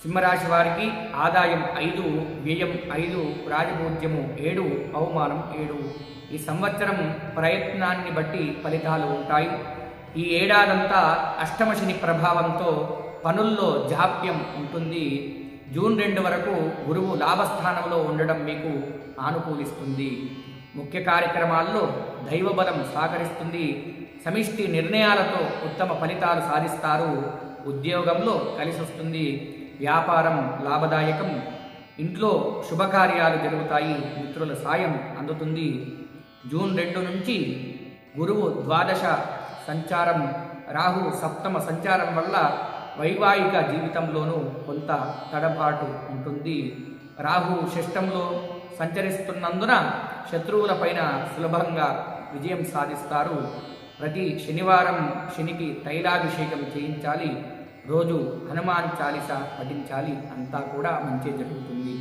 సింహరాశి వారికి ఆదాయం 5, వ్యయం 5, రాజపూజ్యము 7, అవమానం 7. ఈ సంవత్సరం ప్రయత్నాన్ని బట్టి ఫలితాలు ఉంటాయి. ఈ ఏడాదంతా అష్టమ శని ప్రభావంతో పనుల్లో జాప్యం ఉంటుంది. జూన్ 2 వరకు గురువు లాభస్థానంలో ఉండడం మీకు ఆనుకూలిస్తుంది. ముఖ్య కార్యక్రమాల్లో దైవబలం సహకరిస్తుంది. సమిష్టి నిర్ణయాలతో ఉత్తమ ఫలితాలు సాధిస్తారు. ఉద్యోగంలో కలిసి వస్తుంది. వ్యాపారం లాభదాయకం. ఇంట్లో శుభకార్యాలు జరుగుతాయి. మిత్రుల సాయం అందుతుంది. జూన్ 2 నుంచి గురువు ద్వాదశ సంచారం, రాహు సప్తమ సంచారం వల్ల వైవాహిక జీవితంలోనూ కొంత తడబాటు ఉంటుంది. రాహు షష్టంలో సంచరిస్తున్నందున శత్రువులపైన సులభంగా విజయం సాధిస్తారు. ప్రతి శనివారం శనికి తైలాభిషేకం చేయించాలి. రోజు హనుమాన్ చాలీసా పఠించాలి. అంతా కూడా మంచి జరుగుతుంది.